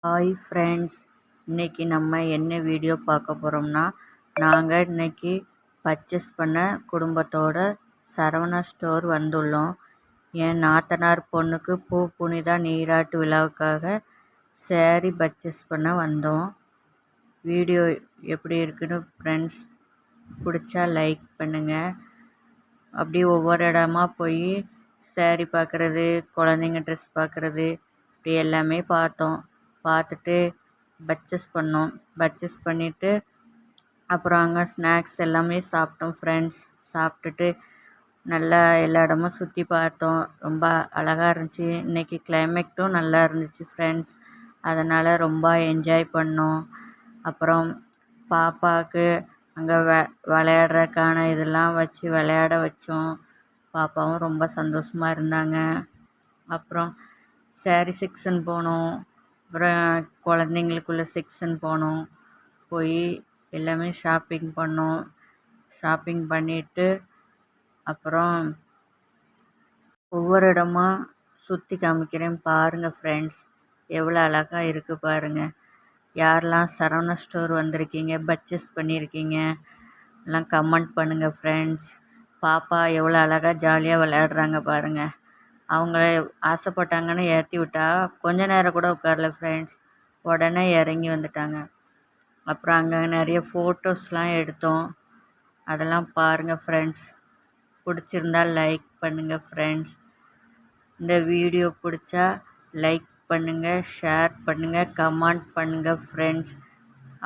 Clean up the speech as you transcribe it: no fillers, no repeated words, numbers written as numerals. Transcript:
Hi friends, இன்றைக்கி நம்ம என்ன வீடியோ பார்க்க போகிறோம்னா, நாங்கள் இன்றைக்கி பர்ச்சேஸ் பண்ண குடும்பத்தோட சரவணா ஸ்டோர் வந்துள்ளோம். என் நாத்தனார் பொண்ணுக்கு பூ புனித நீராட்டு விழாவுக்காக சேரீ பர்ச்சேஸ் பண்ண வந்தோம். வீடியோ எப்படி இருக்குன்னு ஃப்ரெண்ட்ஸ் பிடிச்சா லைக் பண்ணுங்கள். அப்படியே ஒவ்வொரு இடமா போய் சேரீ பார்க்குறது, குழந்தைங்க ட்ரெஸ் பார்க்குறது, இப்படி எல்லாமே பார்த்துட்டு பர்ச்சேஸ் பண்ணிவிட்டு அப்புறம் அங்கே ஸ்நாக்ஸ் எல்லாமே சாப்பிட்டோம் ஃப்ரெண்ட்ஸ். சாப்பிட்டுட்டு நல்லா எல்லா இடமும் சுற்றி பார்த்தோம். ரொம்ப அழகாக இருந்துச்சு. இன்றைக்கி கிளைமேட்டும் நல்லா இருந்துச்சு ஃப்ரெண்ட்ஸ். அதனால் ரொம்ப என்ஜாய் பண்ணோம். அப்புறம் பாப்பாவுக்கு அங்கே விளையாடுறதுக்கான இதெல்லாம் வச்சு விளையாட வச்சோம். பாப்பாவும் ரொம்ப சந்தோஷமாக இருந்தாங்க. அப்புறம் சேரீ செக்ஷன் போனோம். அப்புறம் குழந்தைங்களுக்குள்ள செக்ஷன் போனோம். போய் எல்லாமே ஷாப்பிங் பண்ணோம். ஷாப்பிங் பண்ணிவிட்டு அப்புறம் ஒவ்வொரு இடமா சுற்றி காமிக்கிறேன் பாருங்கள் ஃப்ரெண்ட்ஸ். எவ்வளோ அழகாக இருக்குது பாருங்கள். யாரெல்லாம் சரவணா ஸ்டோர் வந்திருக்கீங்க, பர்ச்சேஸ் பண்ணியிருக்கீங்க எல்லாம் கமெண்ட் பண்ணுங்கள் ஃப்ரெண்ட்ஸ். பாப்பா எவ்வளோ அழகாக ஜாலியாக விளையாடுறாங்க பாருங்கள். அவங்க ஆசைப்பட்டாங்கன்னு ஏற்றி விட்டா கொஞ்ச நேரம் கூட உட்காரல ஃப்ரெண்ட்ஸ். உடனே இறங்கி வந்துட்டாங்க. அப்புறம் அங்கே நிறைய ஃபோட்டோஸ்லாம் எடுத்தோம். அதெல்லாம் பாருங்கள் ஃப்ரெண்ட்ஸ். பிடிச்சிருந்தால் லைக் பண்ணுங்கள் ஃப்ரெண்ட்ஸ். இந்த வீடியோ பிடிச்சா லைக் பண்ணுங்கள், ஷேர் பண்ணுங்கள், கமெண்ட் பண்ணுங்கள் ஃப்ரெண்ட்ஸ்.